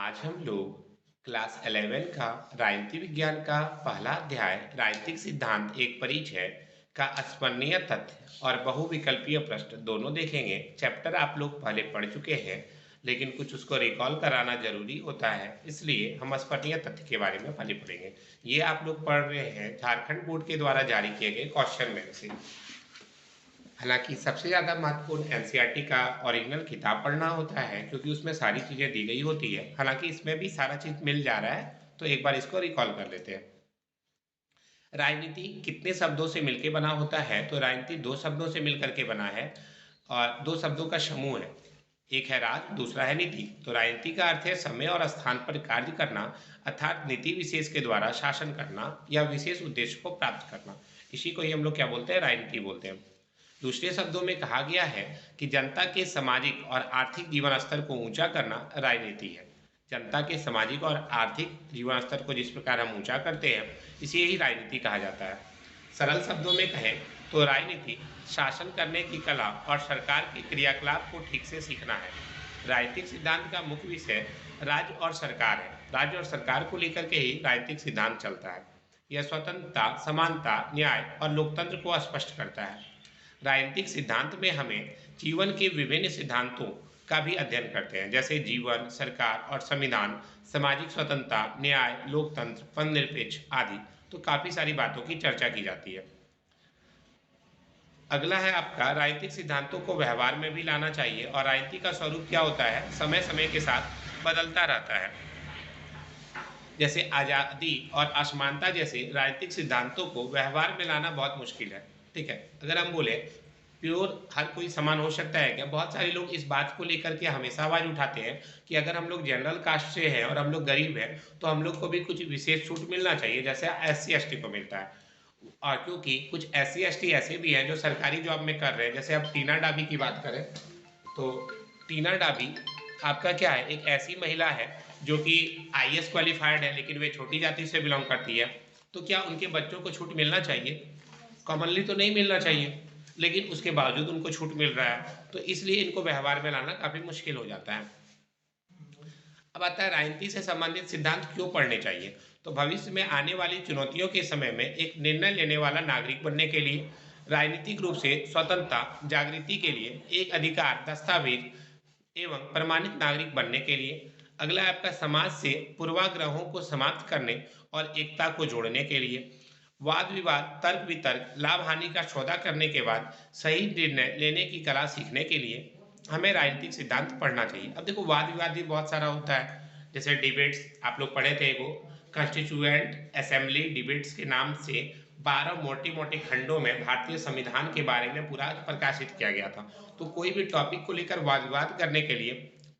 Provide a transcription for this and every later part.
आज हम लोग क्लास 11 का राजनीति विज्ञान का पहला अध्याय राजनीतिक सिद्धांत एक परिचय का स्मरणीय तथ्य और बहुविकल्पीय प्रश्न दोनों देखेंगे। चैप्टर आप लोग पहले पढ़ चुके हैं, लेकिन कुछ उसको रिकॉल कराना जरूरी होता है, इसलिए हम स्मरणीय तथ्य के बारे में पहले पढ़ेंगे। ये आप लोग पढ़ रहे हैं झारखंड बोर्ड के द्वारा जारी किए गए क्वेश्चन बैंक से। हालांकि सबसे ज़्यादा महत्वपूर्ण एनसीईआरटी का ओरिजिनल किताब पढ़ना होता है, क्योंकि उसमें सारी चीज़ें दी गई होती है। हालांकि इसमें भी सारा चीज़ मिल जा रहा है, तो एक बार इसको रिकॉल कर लेते हैं। राजनीति कितने शब्दों से मिलकर बना होता है? तो राजनीति दो शब्दों से मिलकर के बना है, और दो शब्दों का समूह है। एक है राज, दूसरा है नीति। तो राजनीति का अर्थ है समय और स्थान पर कार्य करना, अर्थात नीति विशेष के द्वारा शासन करना या विशेष उद्देश्य को प्राप्त करना। इसी को ही हम लोग क्या बोलते हैं? राजनीति बोलते हैं। दूसरे शब्दों में कहा गया है कि जनता के सामाजिक और आर्थिक जीवन स्तर को ऊंचा करना राजनीति है। जनता के सामाजिक और आर्थिक जीवन स्तर को जिस प्रकार हम ऊंचा करते हैं, इसे ही राजनीति कहा जाता है। सरल शब्दों में कहें तो राजनीति शासन करने की कला और सरकार के क्रियाकलाप को ठीक से सीखना है। राजनीतिक सिद्धांत का मुख्य विषय राज्य और सरकार है। राज्य और सरकार को लेकर के ही राजनीतिक सिद्धांत चलता है। यह स्वतंत्रता, समानता, न्याय और लोकतंत्र को स्पष्ट करता है। राजनीतिक सिद्धांत में हमें जीवन के विभिन्न सिद्धांतों का भी अध्ययन करते हैं, जैसे जीवन, सरकार और संविधान, सामाजिक स्वतंत्रता, न्याय, लोकतंत्र, धर्मनिरपेक्ष आदि। तो काफी सारी बातों की चर्चा की जाती है। अगला है आपका राजनीतिक सिद्धांतों को व्यवहार में भी लाना चाहिए। और राजनीति का स्वरूप क्या होता है? समय समय के साथ बदलता रहता है। जैसे आजादी और असमानता जैसे राजनीतिक सिद्धांतों को व्यवहार में लाना बहुत मुश्किल है। ठीक है, अगर हम बोले प्योर हर कोई समान हो सकता है क्या? बहुत सारे लोग इस बात को लेकर के हमेशा आवाज उठाते हैं कि अगर हम लोग जनरल कास्ट से हैं और हम लोग गरीब हैं, तो हम लोग को भी कुछ विशेष छूट मिलना चाहिए, जैसे SC ST को मिलता है। और क्योंकि कुछ SC ST ऐसे भी हैं जो सरकारी जॉब में कर रहे हैं। जैसे अब टीना डाबी की बात करें तो टीना डाबी आपका क्या है, एक ऐसी महिला है जो कि IAS क्वालिफाइड है, लेकिन वे छोटी जाति से बिलोंग करती है। तो क्या उनके बच्चों को छूट मिलना चाहिए? कॉमनली तो नहीं मिलना चाहिए, लेकिन उसके बावजूद उनको छूट मिल रहा है, तो इसलिए इनको व्यवहार में लाना काफी मुश्किल हो जाता है। अब आता है राजनीति से संबंधित सिद्धांत क्यों पढ़ने चाहिए। तो भविष्य में आने वाली चुनौतियों के समय में एक निर्णय लेने वाला नागरिक बनने के लिए, राजनीतिक रूप से स्वतंत्रता, जागृति के लिए, एक अधिकार दस्तावेज एवं प्रमाणित नागरिक बनने के लिए। अगला है आपका समाज से पूर्वाग्रहों को समाप्त करने और एकता को जोड़ने के लिए। वाद विवाद, तर्क वितर्क, लाभ हानि का सौदा करने के बाद सही निर्णय लेने की कला सीखने के लिए हमें राजनीतिक सिद्धांत पढ़ना चाहिए। अब देखो वाद विवाद भी बहुत सारा होता है, जैसे डिबेट्स आप लोग पढ़े थे, वो कॉन्स्टिट्यूएंट असेंबली डिबेट्स के नाम से 12 मोटे मोटे खंडों में भारतीय संविधान के बारे में पूरा प्रकाशित किया गया था। तो कोई भी टॉपिक को लेकर वाद विवाद करने के लिए,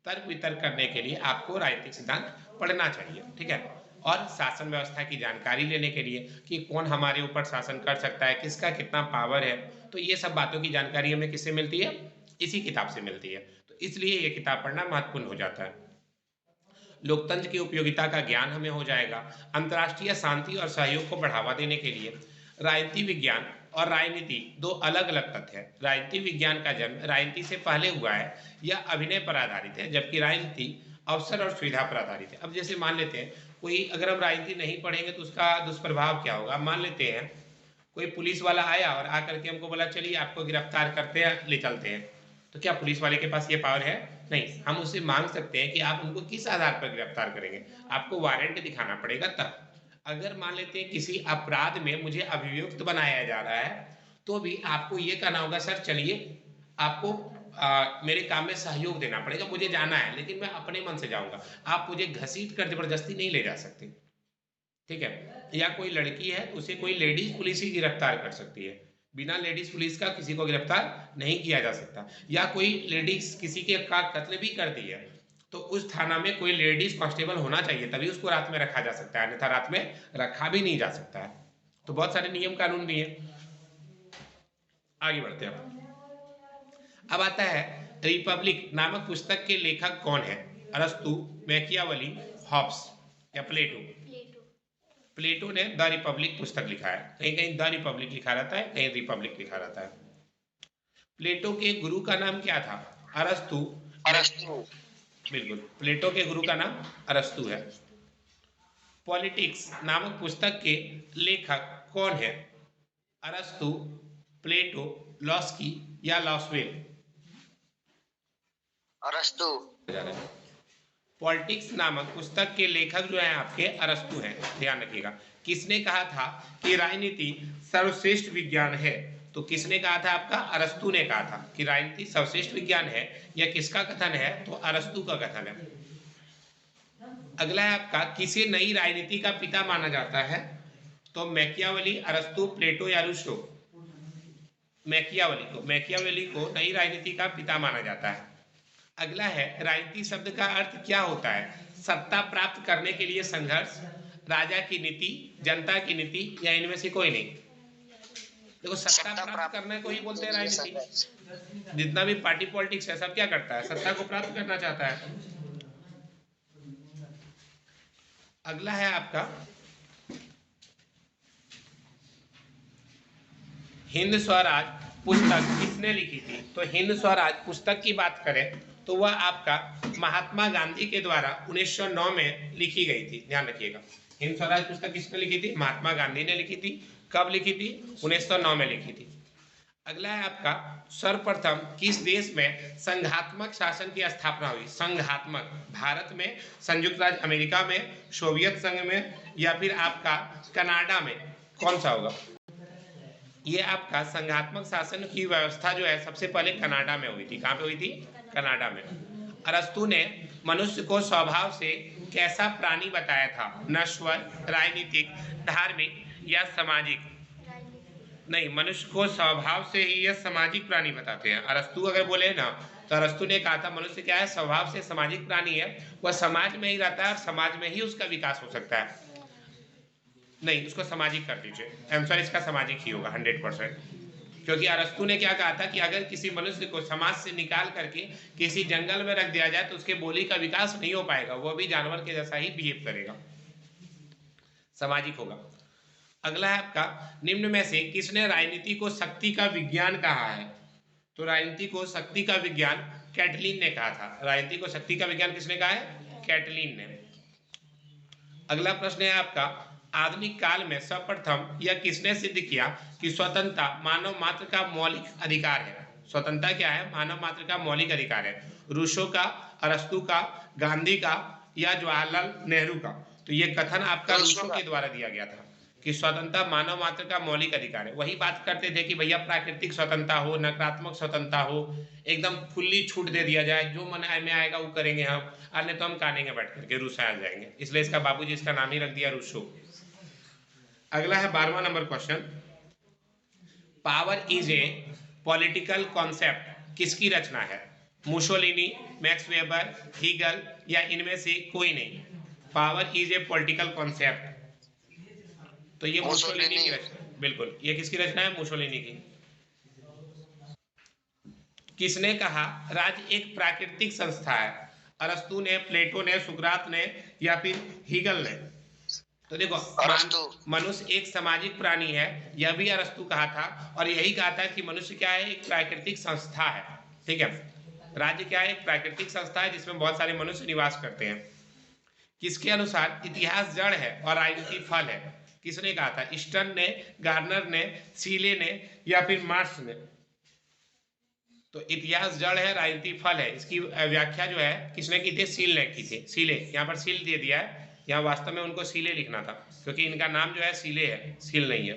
तर्क वितर्क करने के लिए आपको राजनीतिक सिद्धांत पढ़ना चाहिए। ठीक है, और शासन व्यवस्था की जानकारी लेने के लिए कि कौन हमारे ऊपर शासन कर सकता है, किसका कितना पावर है, तो ये सब बातों की जानकारी हमें किससे मिलती है? इसी किताब से मिलती है। तो इसलिए ये किताब पढ़ना महत्वपूर्ण हो जाता है। लोकतंत्र की उपयोगिता का ज्ञान हमें हो जाएगा। अंतर्राष्ट्रीय शांति और सहयोग को बढ़ावा देने के लिए राजनीति विज्ञान और राजनीति दो अलग अलग तथ्य है। राजनीति विज्ञान का जन्म राजनीति से पहले हुआ है, यह अभिनय पर आधारित है, जबकि राजनीति अवसर और सुविधा पर आधारित है। अब जैसे मान लेते हैं कोई, अगर हम राजनीति नहीं पढ़ेंगे तो उसका दुष्प्रभाव क्या होगा। मान लेते हैं कोई पुलिस वाला आया और आकर के हमको बोला चलिए आपको गिरफ्तार करते हैं, ले चलते हैं, तो क्या पुलिस वाले के पास ये पावर है? नहीं। हम उससे मांग सकते हैं कि आप उनको किस आधार पर गिरफ्तार करेंगे, आपको वारंट दिखाना पड़ेगा तब। अगर मान लेते हैं किसी अपराध में मुझे अभियुक्त बनाया जा रहा है, तो भी आपको ये कहना होगा सर चलिए आपको मेरे काम में सहयोग देना पड़ेगा, मुझे जाना है लेकिन मैं अपने मन से जाऊंगा, आप मुझे घसीट कर जबरदस्ती नहीं ले जा सकते। ठीक है, या कोई लड़की है तो उसे कोई लेडीज पुलिस ही गिरफ्तार कर सकती है, बिना लेडीज पुलिस का किसी को गिरफ्तार नहीं किया जा सकता। या कोई लेडीज किसी के का कत्ल भी कर दी है, तो उस थाना में कोई लेडीज कांस्टेबल होना चाहिए, तभी उसको रात में रखा जा सकता है, अन्यथा रात में रखा भी नहीं जा सकता है। तो बहुत सारे नियम कानून भी है। आगे बढ़ते हैं। अब आता है रिपब्लिक नामक पुस्तक के लेखक कौन है? अरस्तु, मैकियावली, हॉब्स या प्लेटो? प्लेटो। प्लेटो ने द रिपब्लिक पुस्तक लिखा है। कहीं कहीं द रिपब्लिक लिखा रहता है, कहीं रिपब्लिक लिखा रहता है। प्लेटो के गुरु का नाम क्या था? अरस्तु, अरस्तु, बिल्कुल, प्लेटो के गुरु का नाम अरस्तु है। पॉलिटिक्स नामक पुस्तक के लेखक कौन है? अरस्तु, प्लेटो, लॉस्की या लॉसवेल? अरस्तु। पॉलिटिक्स नामक पुस्तक के लेखक जो है आपके अरस्तु हैं, ध्यान रखिएगा। किसने कहा था कि राजनीति सर्वश्रेष्ठ विज्ञान है? तो किसने कहा था? आपका अरस्तु ने कहा था कि राजनीति सर्वश्रेष्ठ विज्ञान है। यह किसका कथन है? तो अरस्तु का कथन है। अगला है आपका, किसे नई राजनीति का पिता माना जाता है? तो मैकियावेली, अरस्तु, प्लेटो या रूसो? मैकियावेली को नई राजनीति का पिता माना जाता है। अगला है, राजनीति शब्द का अर्थ क्या होता है? सत्ता प्राप्त करने के लिए संघर्ष, राजा की नीति, जनता की नीति या इनमें से कोई नहीं? देखो, सत्ता प्राप्त करने को ही बोलते हैं राजनीति। जितना भी पार्टी पॉलिटिक्स है सब क्या करता है? सत्ता को प्राप्त करना चाहता है। अगला है आपका, हिंद स्वराज पुस्तक किसने लिखी थी? तो हिंद स्वराज पुस्तक की बात करें तो वह आपका महात्मा गांधी के द्वारा 1909 में लिखी गई थी। ध्यान रखिएगा, हिंद स्वराज पुस्तक किसने लिखी थी? महात्मा गांधी ने लिखी थी। कब लिखी थी? 1909 में लिखी थी। अगला है आपका, सर्वप्रथम किस देश में संघात्मक शासन की स्थापना हुई? संघात्मक, भारत में, संयुक्त राज्य अमेरिका में, सोवियत संघ में या फिर आपका कनाडा में? कौन सा होगा? ये आपका संघात्मक शासन की व्यवस्था जो है सबसे पहले कनाडा में हुई थी। कहाँ पे हुई थी? कनाडा में। अरस्तु ने मनुष्य को स्वभाव से कैसा प्राणी बताया था? नश्वर, राजनीतिक, धार्मिक या सामाजिक? नहीं, मनुष्य को स्वभाव से ही यह सामाजिक प्राणी बताते हैं। अरस्तु अगर बोले ना तो अरस्तु ने कहा था मनुष्य क्या है? स्वभाव से सामाजिक प्राणी है। वह समाज में ही रहता है और समाज में ही उसका विकास हो सकता है। नहीं, उसको सामाजिक कर दीजिए, आंसर इसका सामाजिक ही होगा 100%। क्योंकि अरस्तु ने क्या कहा था कि अगर किसी मनुष्य को समाज से निकाल करके किसी जंगल में रख दिया जाए तो उसके बोली का विकास नहीं हो पाएगा, वह भी जानवर के जैसा ही बिहेव करेगा, सामाजिक होगा। अगला है आपका, निम्न में से किसने राजनीति को शक्ति का विज्ञान कहा है? तो राजनीति को शक्ति का विज्ञान कैटलिन ने कहा था। राजनीति को शक्ति का विज्ञान किसने कहा है? कैटलिन ने। अगला प्रश्न है आपका, आधुनिक काल में सर्वप्रथम यह किसने सिद्ध किया कि स्वतंत्रता मानव मात्र का मौलिक अधिकार है? स्वतंत्रता क्या है? मानव मात्र का मौलिक अधिकार है। रूसो का, अरस्तु का, गांधी का या जवाहरलाल नेहरू का? तो ये कथन आपका रूसो के द्वारा दिया गया था कि स्वतंत्रता मानव मात्र का मौलिक अधिकार है। वही बात करते थे कि भैया प्राकृतिक स्वतंत्रता हो, नकारात्मक स्वतंत्रता हो, एकदम खुली छूट दे दिया जाए, जो मन में आएगा वो करेंगे हम, अन्य तो हम कानेंगे बैठ करके, रूसा आ जाएंगे। इसलिए इसका बाबूजी इसका नाम ही रख दिया रूसो। अगला है 12वां number question, power is a political concept किसकी रचना है? मुसोलिनी, मैक्स वेबर, हीगल या इनमें से कोई नहीं? Power is a political concept, तो ये मुसोलिनी की रचना। बिल्कुल, ये किसकी रचना है? मुसोलिनी की। किसने कहा राज्य एक प्राकृतिक संस्था है? अरस्तु ने, प्लेटो ने, सुकरात ने या फिर हीगल ने? तो देखो, मनुष्य एक सामाजिक प्राणी है, यह भी अरस्तु कहा था और यही कहा था कि मनुष्य क्या है? एक प्राकृतिक संस्था है। ठीक है, राज्य क्या है? एक प्राकृतिक संस्था है जिसमें बहुत सारे मनुष्य निवास करते हैं। किसके अनुसार इतिहास जड़ है और राजनीति फल है? किसने कहा था? स्टर्न ने, गार्नर ने, सीले ने या फिर मार्क्स ने? तो इतिहास जड़ है, राजनीति फल है, इसकी व्याख्या जो है किसने की थी? सील ने की थी। सीले, यहाँ पर सील दे दिया है, यहाँ वास्तव में उनको सीले लिखना था क्योंकि इनका नाम जो है सीले है, सील नहीं है।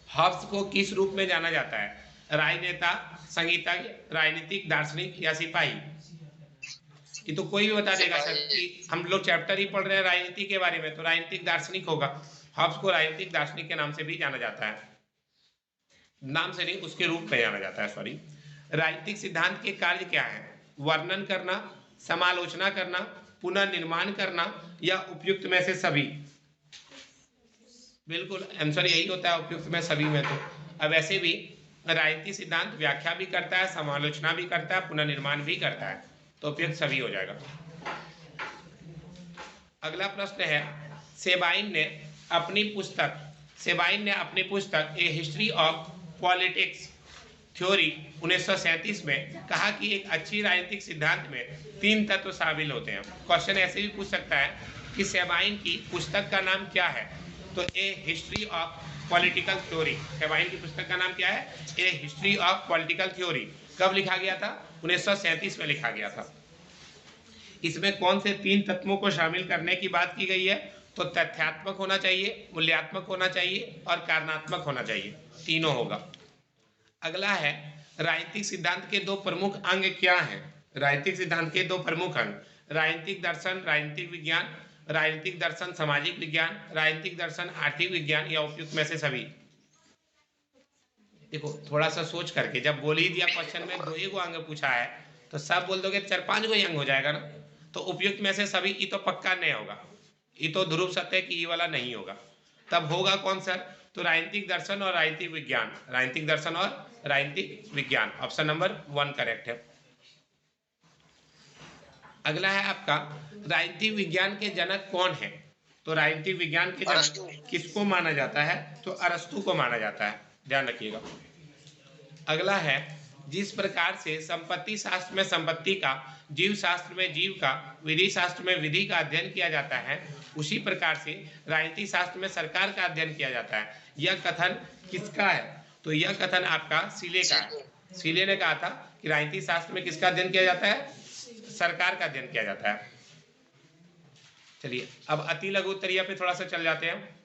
हॉब्स को किस रूप में जाना जाता है? राजनेता, संगीतज्ञ, राजनीतिक, दार्शनिक या सिपाही? ये तो कोई भी बता देगा सर कि हम लोग चैप्टर ही पढ़ रहे हैं राजनीति के बारे में, तो राजनीतिक दार्शनिक होगा। हॉब्स को राजनीतिक दार्शनिक के नाम से भी जाना जाता है, नाम से नहीं उसके रूप में जाना जाता है, सॉरी। राजनीतिक सिद्धांत के कार्य क्या है? वर्णन करना, समालोचना करना, पुनर्निर्माण करना या उपयुक्त में से सभी? बिल्कुल आंसर यही होता है, उपयुक्त में सभी में। तो अब ऐसे भी राजनीतिक सिद्धांत व्याख्या भी करता है, समालोचना भी करता है, पुनर्निर्माण भी करता है, तो उपयुक्त सभी हो जाएगा। अगला प्रश्न है, सेबाइन ने अपनी पुस्तक ए हिस्ट्री ऑफ पॉलिटिक्स थ्योरी 1937 में कहा कि एक अच्छी राजनीतिक सिद्धांत में 3 तत्व शामिल होते हैं। क्वेश्चन ऐसे भी पूछ सकता है कि सेबाइन की पुस्तक का नाम क्या है? तो a history of political theory. Sabine की पुस्तक का नाम क्या है? A history of political theory. कब लिखा गया था? 1937 में लिखा गया था। इसमें कौन से 3 तत्वों को शामिल करने की बात की गई है? तो तथ्यात्मक होना चाहिए, मूल्यात्मक होना चाहिए और कारणात्मक होना चाहिए, तीनों होगा। अगला है राजनीतिक सिद्धांत के 2 प्रमुख अंग क्या हैं? राजनीतिक सिद्धांत के 2 प्रमुख अंग, राजनीतिक दर्शन राजनीतिक विज्ञान, राजनीतिक दर्शन सामाजिक विज्ञान, राजनीतिक दर्शन आर्थिक विज्ञान, या उपयुक्त में से सभी। देखो थोड़ा सा सोच करके, जब बोल ही दिया क्वेश्चन में 2 अंग पूछा है तो सब बोल दोगे 4-5 को अंग हो जाएगा ना। तो उपयुक्त में से सभी ये तो पक्का नहीं होगा, ये तो ध्रुव सत्य कि ये वाला नहीं होगा। तब होगा कौन सर? तो राजनीतिक दर्शन और राजनीतिक विज्ञान, राजनीतिक दर्शन और राजनीतिक विज्ञान, ऑप्शन नंबर 1 करेक्ट है। अगला है आपका राजनीतिक विज्ञान के जनक कौन है? तो राजनीतिक विज्ञान के जनक किसको माना जाता है? तो अरस्तु को माना जाता है, ध्यान रखिएगा। अगला है जिस प्रकार से संपत्ति शास्त्र में संपत्ति का, जीव शास्त्र में जीव का, विधि शास्त्र में विधि का अध्ययन किया जाता है, उसी प्रकार से राजनीतिक शास्त्र में सरकार का अध्ययन किया जाता है। यह कथन किसका है? तो यह कथन आपका सीले का है। सीले ने कहा था कि राजनीतिक शास्त्र में किसका अध्ययन किया जाता है? सरकार का अध्ययन किया जाता है। चलिए अब अति लघु उत्तरीय पे थोड़ा सा चल जाते हैं।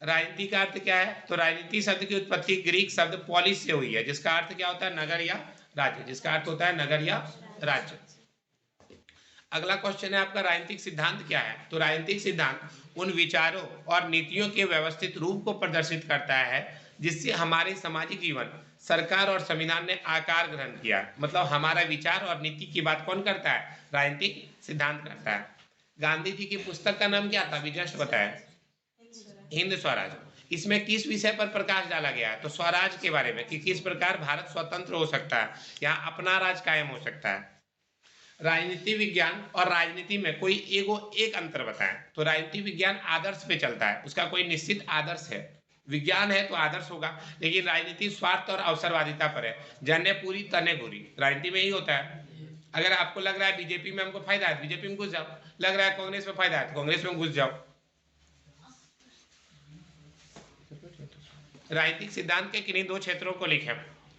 राजनीति का अर्थ क्या है? तो राजनीति शब्द की उत्पत्ति ग्रीक शब्द पॉलिस से हुई है, जिसका अर्थ क्या होता है? नगर या राज्य, जिसका अर्थ होता है नगर या राज्य। अगला क्वेश्चन है आपका राजनीतिक सिद्धांत क्या है? तो राजनीतिक सिद्धांत उन विचारों और नीतियों के व्यवस्थित रूप को प्रदर्शित करता है जिससे हमारे सामाजिक जीवन, सरकार और संविधान ने आकार ग्रहण किया। मतलब हमारा विचार और नीति की बात कौन करता है? राजनीतिक सिद्धांत करता है। गांधी जी की पुस्तक का नाम क्या था? अभी जस्ट बताया, हिंद स्वराज। इसमें किस विषय पर प्रकाश डाला गया है? तो स्वराज के बारे में, कि किस प्रकार भारत स्वतंत्र हो सकता है, यहाँ अपना राज कायम हो सकता है। राजनीति विज्ञान और राजनीति में कोई एक अंतर बताएं। तो राजनीति विज्ञान आदर्श पे चलता है, उसका कोई निश्चित आदर्श है। विज्ञान है तो आदर्श होगा, लेकिन राजनीति स्वार्थ और अवसरवादिता पर है। जन्य पूरी तने पूरी, राजनीति में ही होता है। अगर आपको लग रहा है बीजेपी में हमको फायदा है, बीजेपी में घुस जाओ। लग रहा है कांग्रेस में फायदा है, तो कांग्रेस में घुस जाओ। राजनीतिक सिद्धांत के किन्हीं 2 क्षेत्रों को लिखें।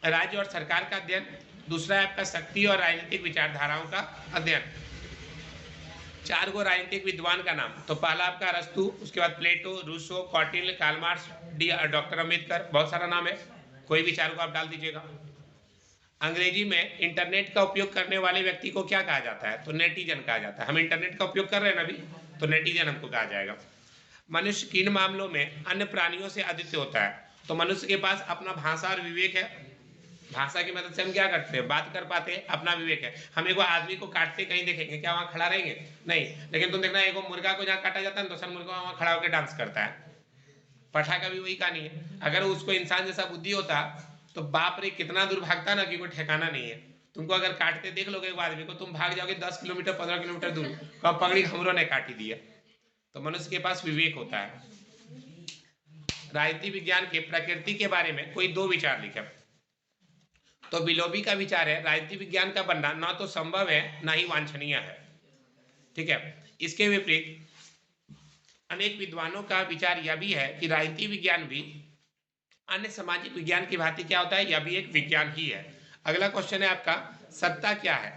राज्य और सरकार का अध्ययन, दूसरा है आपका शक्ति और राजनीतिक विचारधाराओं का अध्ययन। 4 गो राजनीतिक विद्वान का नाम। तो पहला आपका अरस्तु, उसके बाद Plato, Rousseau, Kautilya, Karl Marx, doctor Ambedkar, बहुत सारा नाम है, कोई भी 4 को आप डाल दीजिएगा। अंग्रेजी में इंटरनेट का उपयोग करने वाले व्यक्ति को क्या कहा जाता है? तो नेटिजन कहा जाता है। हम इंटरनेट का उपयोग कर रहे हैं ना अभी, तो नेटिजन हमको कहा जाएगा। मनुष्य किन मामलों में अन्य प्राणियों से अद्वितीय होता है? तो मनुष्य के पास अपना भाषा और विवेक है। भाषा की मदद से हम क्या करते हैं? बात कर पाते हैं, अपना विवेक है। हम एगो आदमी को काटते कहीं देखेंगे क्या वहां खड़ा रहेंगे? नहीं। लेकिन तुम देखना एगो मुर्गा को जहाँ काटा जाता है, दूसरा मुर्गा वहां खड़ा होकर डांस करता है। पठा का भी वही कहानी है। अगर उसको इंसान जैसा बुद्धि होता तो बाप रे कितना दूर भागता ना, कि कोई ठिकाना नहीं है। तुमको अगर काटते देख लोगे एक आदमी को, तुम भाग जाओगे 10 किलोमीटर 15 किलोमीटर दूर, कब पगड़ी हमरों ने काटी दी है। तो मनुष्य के पास विवेक होता है। राजनीति विज्ञान के प्रकृति के बारे में कोई 2 विचार लिखे। तो बिलोबी का विचार है राजनीति विज्ञान का बनना ना तो संभव है ना ही वांछनीय है। ठीक है। इसके विपरीत अनेक विद्वानों का विचार यह भी है कि राजनीति विज्ञान भी अन्य सामाजिक विज्ञान की भांति क्या होता है? यह भी एक विज्ञान ही है। अगला क्वेश्चन है आपका सत्ता क्या है?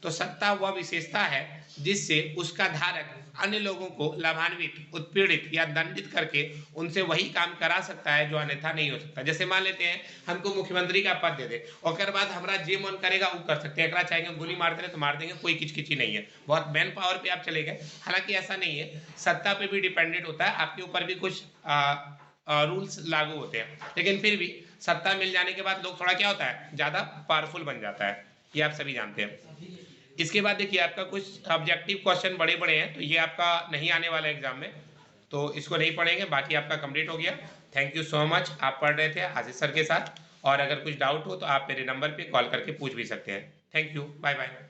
तो सत्ता वह विशेषता है जिससे उसका धारक अन्य लोगों को लाभान्वित, उत्पीड़ित या दंडित करके उनसे वही काम करा सकता है जो अन्यथा नहीं हो सकता। जैसे मान लेते हैं हमको मुख्यमंत्री का पद दे दे, और बाद हमारा जो मन करेगा वो कर सकते हैं। एक चाहेंगे गोली मार देंगे तो मार देंगे, कोई किचकिची नहीं है। बहुत मैन पावर पे आप चले गए। हालांकि ऐसा नहीं है, सत्ता पे भी डिपेंडेंट होता है, आपके ऊपर भी कुछ रूल्स लागू होते हैं। लेकिन फिर भी सत्ता मिल जाने के बाद लोग थोड़ा क्या होता है, ज्यादा पावरफुल बन जाता है, ये आप सभी जानते हैं। इसके बाद देखिए आपका कुछ ऑब्जेक्टिव क्वेश्चन बड़े बड़े हैं, तो ये आपका नहीं आने वाला एग्जाम में, तो इसको नहीं पढ़ेंगे। बाकी आपका कंप्लीट हो गया। Thank you so much. आप पढ़ रहे थे आशीष सर के साथ, और अगर कुछ डाउट हो तो आप मेरे नंबर पे कॉल करके पूछ भी सकते हैं। Thank you, bye bye.